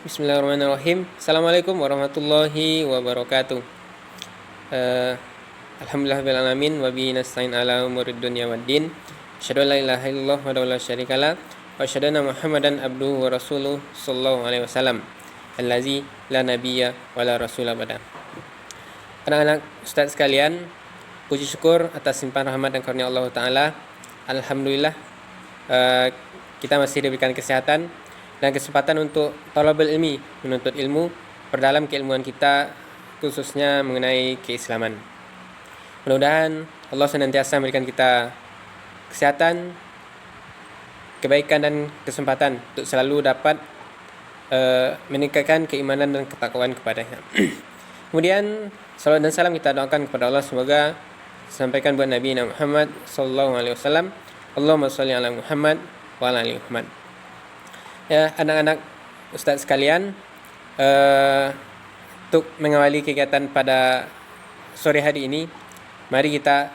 Bismillahirrahmanirrahim. Assalamualaikum warahmatullahi wabarakatuh. Eh, Alhamdulillahirabbil alamin wa bihi nasta'in ala umurid dunya waddin. Asyhadu an la ilaha illallah wa la syarikalah wa asyhadu anna Muhammadan abduhu wa rasuluh sallallahu alaihi wasallam. Allazi la nabiyya wa la rasula ba'da. Anak-anak ustaz sekalian, puji syukur atas limpahan rahmat dan karunia Allah taala. Alhamdulillah kita masih diberikan kesehatan dan kesempatan untuk talabul ilmi, menuntut ilmu, perdalam keilmuan kita khususnya mengenai keislaman. Mudah-mudahan Allah senantiasa memberikan kita kesehatan, kebaikan dan kesempatan untuk selalu dapat meningkatkan keimanan dan ketakwaan kepadanya. Kemudian salawat dan salam kita doakan kepada Allah, semoga disampaikan buat Nabi Muhammad sallallahu alaihi wasallam. Allahumma shalli ala Muhammad wa ala ali Muhammad. Ya, anak-anak ustaz sekalian, untuk mengawali kegiatan pada sore hari ini, mari kita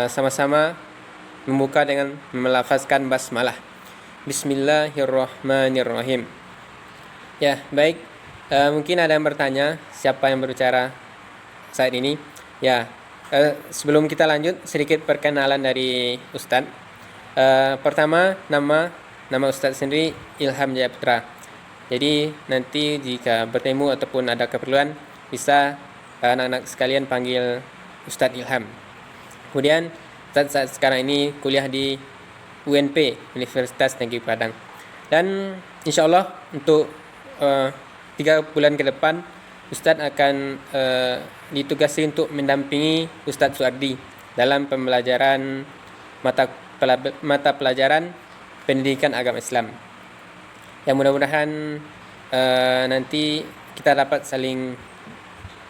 sama-sama membuka dengan melafazkan basmalah. Bismillahirrahmanirrahim. Ya, baik. Mungkin ada yang bertanya, siapa yang berbicara saat ini? Ya, sebelum kita lanjut, sedikit perkenalan dari Ustadz. Pertama, nama Ustadz sendiri Ilham Jaya Putra. Jadi nanti jika bertemu ataupun ada keperluan, bisa anak-anak sekalian panggil Ustadz Ilham. Kemudian Ustadz saat sekarang ini kuliah di UNP, Universitas Negeri Padang. Dan insya Allah untuk 3 bulan ke depan, Ustadz akan ditugasi untuk mendampingi Ustadz Suardi dalam pembelajaran mata pelajaran pendidikan agama Islam. Yang mudah-mudahan nanti kita dapat saling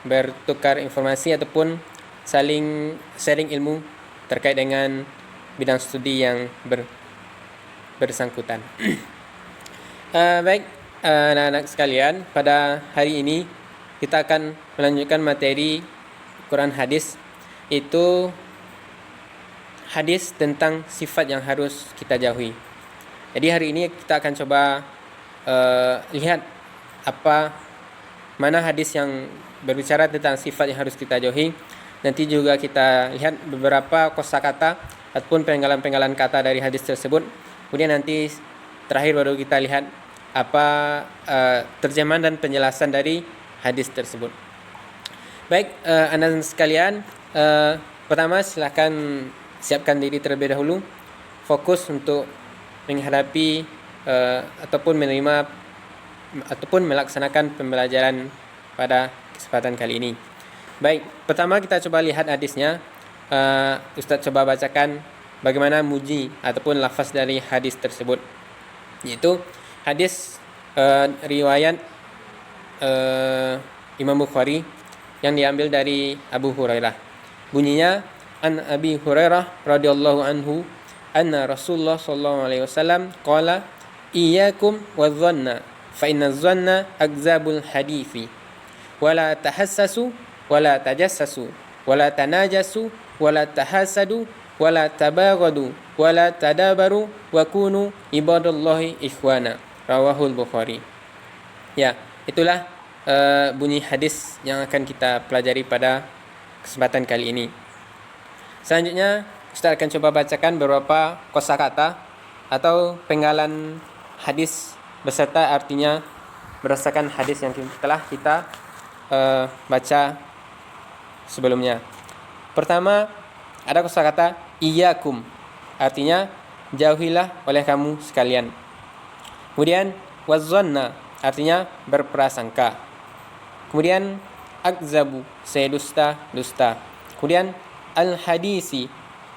bertukar informasi ataupun saling sharing ilmu terkait dengan bidang studi yang bersangkutan. Baik, anak-anak sekalian, pada hari ini kita akan melanjutkan materi Quran hadis, itu hadis tentang sifat yang harus kita jauhi. Jadi hari ini kita akan coba lihat mana hadis yang berbicara tentang sifat yang harus kita jauhi. Nanti juga kita lihat beberapa kosakata ataupun penggalan-penggalan kata dari hadis tersebut. Kemudian nanti terakhir baru kita lihat terjemahan dan penjelasan dari hadis tersebut. Baik, anak-anak sekalian, pertama silakan siapkan diri terlebih dahulu, fokus untuk menghadapi ataupun menerima ataupun melaksanakan pembelajaran pada kesempatan kali ini. Baik, pertama kita coba lihat hadisnya. Ustadz coba bacakan bagaimana muji ataupun lafaz dari hadis tersebut, yaitu hadis riwayat Imam Bukhari yang diambil dari Abu Hurairah. Bunyinya, an Abi Hurairah radhiyallahu anhu anna Rasulullah sallallahu alaihi wasallam qala iyyakum wadh-dhanna fa inna adh-dhanna akzabul hadithi wa la tahassasu wa la tajassasu wa la tanajasu wa la tahasadu wa la tabaghadu wa la tadabaru wa kunu ibadallahi ikhwana, rawahul Bukhari. Ya, itulah bunyi hadis yang akan kita pelajari pada kesempatan kali ini. Selanjutnya Ustaz akan coba bacakan beberapa kosakata atau penggalan hadis beserta artinya berdasarkan hadis yang telah kita baca sebelumnya. Pertama, ada kosakata iyyakum, artinya jauhilah oleh kamu sekalian. Kemudian wazzanna, artinya berprasangka. Kemudian akzabu, saya dusta. Kemudian al-hadisi,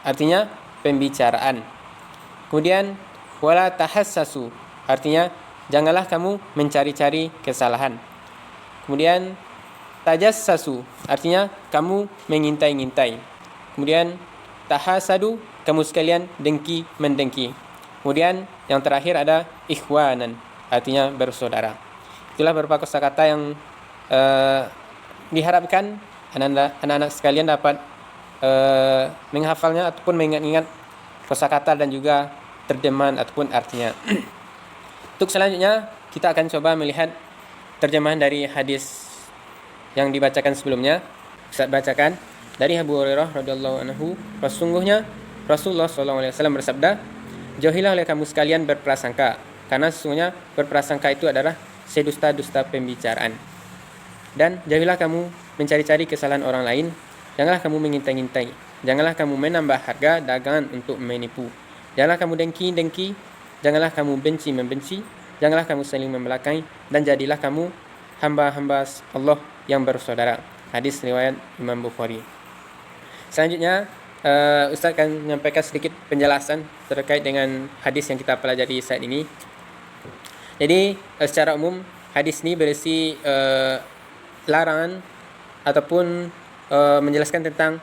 artinya pembicaraan. Kemudian wala tahassasu, artinya janganlah kamu mencari-cari kesalahan. Kemudian tajassasu, artinya kamu mengintai-ngintai. Kemudian tahasadu, kamu sekalian dengki-mendengki. Kemudian yang terakhir ada ikhwanan, artinya bersaudara. Itulah beberapa kosakata yang diharapkan anak-anak sekalian dapat menghafalnya ataupun mengingat kosakata dan juga terjemahan ataupun artinya. Untuk selanjutnya kita akan coba melihat terjemahan dari hadis yang dibacakan sebelumnya. Ustaz bacakan dari Abu Hurairah radhiyallahu anhu, sesungguhnya Rasulullah SAW bersabda, jauhilah oleh kamu sekalian berprasangka, karena sesungguhnya berprasangka itu adalah sedusta-dusta pembicaraan. Dan jauhilah kamu mencari-cari kesalahan orang lain, janganlah kamu mengintai-intai, janganlah kamu menambah harga dagangan untuk menipu, janganlah kamu dengki-dengki, janganlah kamu benci-membenci, janganlah kamu saling membelakangi, dan jadilah kamu hamba-hamba Allah yang bersaudara. Hadis riwayat Imam Bukhari. Selanjutnya Ustaz akan menyampaikan sedikit penjelasan terkait dengan hadis yang kita pelajari saat ini. Jadi secara umum hadis ini berisi larangan ataupun menjelaskan tentang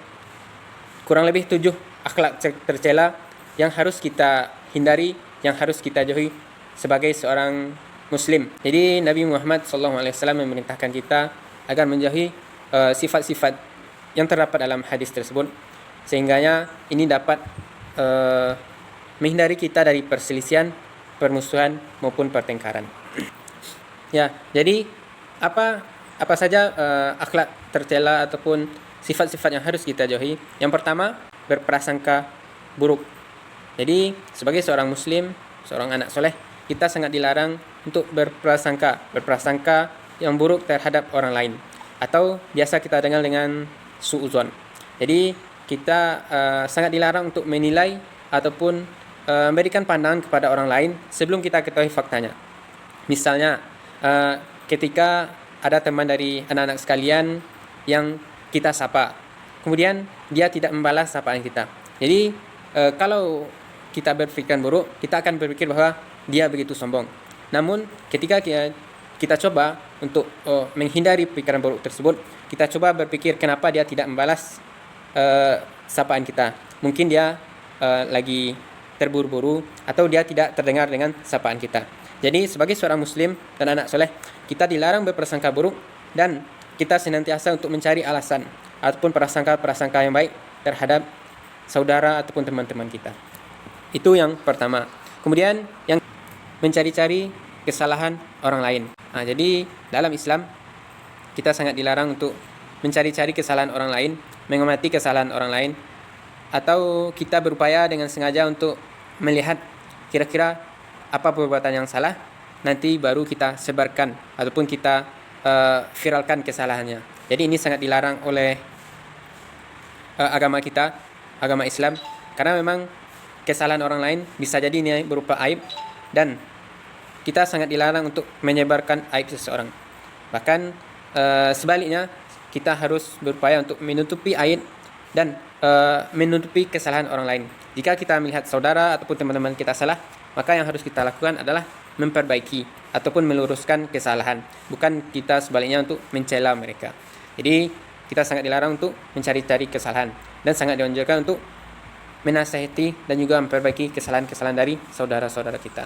kurang lebih 7 akhlak tercela yang harus kita hindari, yang harus kita jauhi sebagai seorang Muslim. Jadi Nabi Muhammad SAW memerintahkan kita agar menjauhi sifat-sifat yang terdapat dalam hadis tersebut, sehingganya ini dapat menghindari kita dari perselisihan, permusuhan maupun pertengkaran. Ya, jadi apa saja akhlak tercela ataupun sifat-sifat yang harus kita jauhi? Yang pertama, berprasangka buruk. Jadi sebagai seorang Muslim, seorang anak soleh, kita sangat dilarang untuk berprasangka yang buruk terhadap orang lain, atau biasa kita dengar dengan suudzon. Jadi kita sangat dilarang untuk menilai ataupun memberikan pandangan kepada orang lain sebelum kita ketahui faktanya. Misalnya ketika ada teman dari anak-anak sekalian yang kita sapa, kemudian dia tidak membalas sapaan kita. Jadi kalau kita berpikiran buruk, kita akan berpikir bahwa dia begitu sombong. Namun ketika kita coba untuk menghindari pikiran buruk tersebut, kita coba berpikir kenapa dia tidak membalas sapaan kita. Mungkin dia lagi terburu-buru atau dia tidak terdengar dengan sapaan kita. Jadi sebagai seorang Muslim dan anak soleh, kita dilarang berprasangka buruk, dan kita senantiasa untuk mencari alasan ataupun prasangka-prasangka yang baik terhadap saudara ataupun teman-teman kita. Itu yang pertama. Kemudian yang mencari-cari kesalahan orang lain. Nah, jadi dalam Islam kita sangat dilarang untuk mencari-cari kesalahan orang lain, mengamati kesalahan orang lain, atau kita berupaya dengan sengaja untuk melihat kira-kira apa perbuatan yang salah, nanti baru kita sebarkan ataupun kita viralkan kesalahannya. Jadi ini sangat dilarang oleh agama kita, agama Islam, karena memang kesalahan orang lain bisa jadi ini berupa aib, dan kita sangat dilarang untuk menyebarkan aib seseorang. Bahkan sebaliknya, kita harus berupaya untuk menutupi aib dan menutupi kesalahan orang lain. Jika kita melihat saudara ataupun teman-teman kita salah, maka yang harus kita lakukan adalah memperbaiki ataupun meluruskan kesalahan, bukan kita sebaliknya untuk mencela mereka. Jadi kita sangat dilarang untuk mencari-cari kesalahan, dan sangat dianjurkan untuk menasihati dan juga memperbaiki kesalahan-kesalahan dari saudara-saudara kita.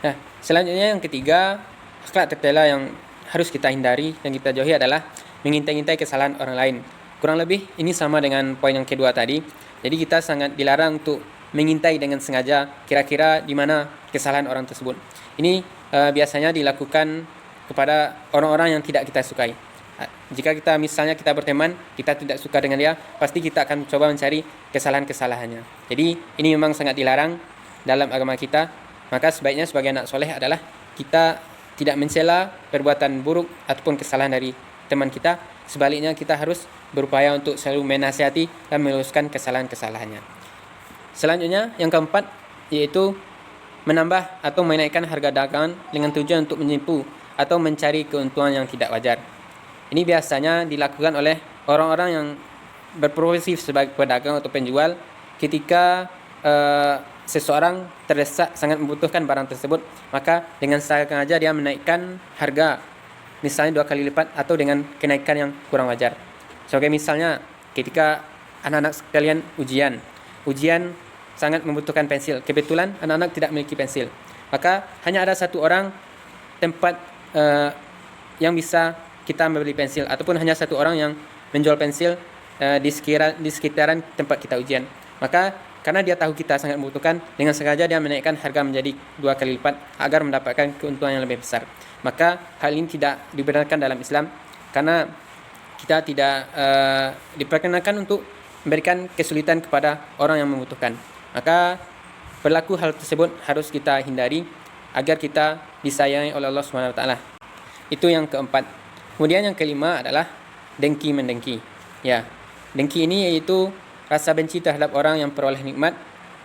Nah, selanjutnya yang ketiga, akhlak tercela yang harus kita hindari dan kita jauhi adalah mengintai-intai kesalahan orang lain. Kurang lebih ini sama dengan poin yang kedua tadi. Jadi kita sangat dilarang untuk mengintai dengan sengaja kira-kira di mana kesalahan orang tersebut. Ini biasanya dilakukan kepada orang-orang yang tidak kita sukai. Jika kita misalnya kita berteman, kita tidak suka dengan dia, pasti kita akan coba mencari kesalahan-kesalahannya. Jadi ini memang sangat dilarang dalam agama kita. Maka sebaiknya sebagai anak soleh adalah kita tidak mencela perbuatan buruk ataupun kesalahan dari teman kita. Sebaliknya kita harus berupaya untuk selalu menasihati dan meluruskan kesalahan-kesalahannya. Selanjutnya yang keempat, yaitu menambah atau menaikkan harga dagangan dengan tujuan untuk menipu atau mencari keuntungan yang tidak wajar. Ini biasanya dilakukan oleh orang-orang yang berprofesi sebagai pedagang atau penjual ketika seseorang terdesak sangat membutuhkan barang tersebut, maka dengan sengaja dia menaikkan harga misalnya 2 kali lipat atau dengan kenaikan yang kurang wajar. Sebagai misalnya ketika anak-anak sekalian ujian sangat membutuhkan pensil. Kebetulan anak-anak tidak memiliki pensil. Maka hanya ada satu orang tempat yang bisa kita membeli pensil, ataupun hanya satu orang yang menjual pensil di sekitaran tempat kita ujian. Maka karena dia tahu kita sangat membutuhkan, dengan sengaja dia menaikkan harga menjadi 2 kali lipat agar mendapatkan keuntungan yang lebih besar. Maka hal ini tidak dibenarkan dalam Islam, karena kita tidak diperkenankan untuk memberikan kesulitan kepada orang yang membutuhkan. Maka berlaku hal tersebut harus kita hindari agar kita disayangi oleh Allah Subhanahu wa taala. Itu yang keempat. Kemudian yang kelima adalah dengki mendengki. Ya, dengki ini yaitu rasa benci terhadap orang yang peroleh nikmat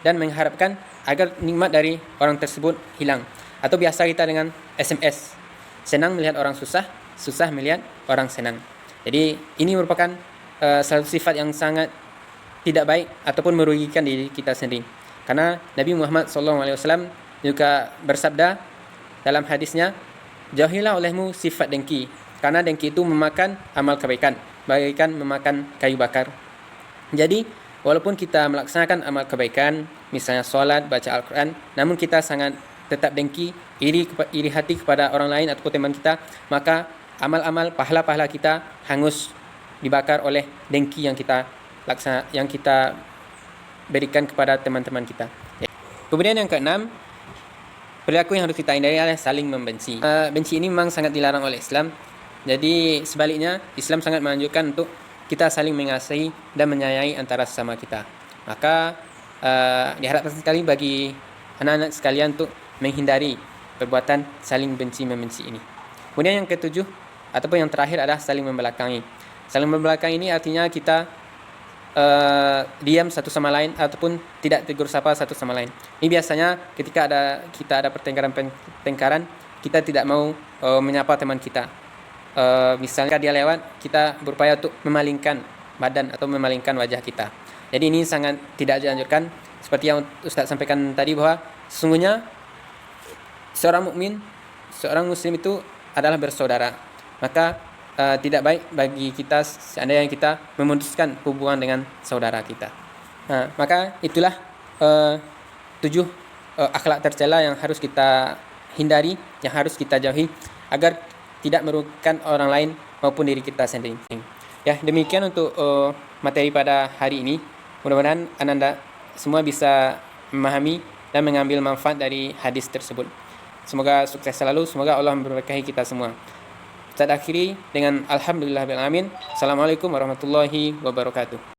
dan mengharapkan agar nikmat dari orang tersebut hilang. Atau biasa kita dengan SMS. Senang melihat orang susah, susah melihat orang senang. Jadi ini merupakan satu sifat yang sangat tidak baik ataupun merugikan diri kita sendiri. Karena Nabi Muhammad SAW juga bersabda dalam hadisnya, jauhilah olehmu sifat dengki, karena dengki itu memakan amal kebaikan, bagaikan memakan kayu bakar. Jadi walaupun kita melaksanakan amal kebaikan, misalnya sholat, baca Al-Quran, namun kita sangat tetap dengki, iri hati kepada orang lain ataupun teman kita, maka amal-amal pahala-pahala kita hangus dibakar oleh dengki yang kita berikan kepada teman-teman kita. Kemudian yang keenam, perilaku yang harus kita hindari adalah saling membenci. Benci ini memang sangat dilarang oleh Islam. Jadi sebaliknya, Islam sangat menganjurkan untuk kita saling mengasihi dan menyayangi antara sesama kita. Maka diharapkan sekali bagi anak-anak sekalian untuk menghindari perbuatan saling benci-membenci ini. Kemudian yang ketujuh ataupun yang terakhir adalah saling membelakangi. Saling membelakangi ini artinya kita diam satu sama lain ataupun tidak tegur sapa satu sama lain. Ini biasanya ketika kita ada pertengkaran, kita tidak mau menyapa teman kita. Misalnya dia lewat, kita berupaya untuk memalingkan badan atau memalingkan wajah kita. Jadi ini sangat tidak dianjurkan. Seperti yang Ustaz sampaikan tadi, bahwa sesungguhnya seorang mukmin, seorang muslim itu adalah bersaudara. Maka tidak baik bagi kita seandainya kita memutuskan hubungan dengan saudara kita. Maka itulah 7 akhlak tercela yang harus kita hindari, yang harus kita jauhi agar tidak merugikan orang lain maupun diri kita sendiri. Ya, demikian untuk materi pada hari ini. Mudah-mudahan Anda semua bisa memahami dan mengambil manfaat dari hadis tersebut. Semoga sukses selalu, semoga Allah memberkahi kita semua. Saya akhiri dengan alhamdulillahirabbil alamin. Assalamualaikum warahmatullahi wabarakatuh.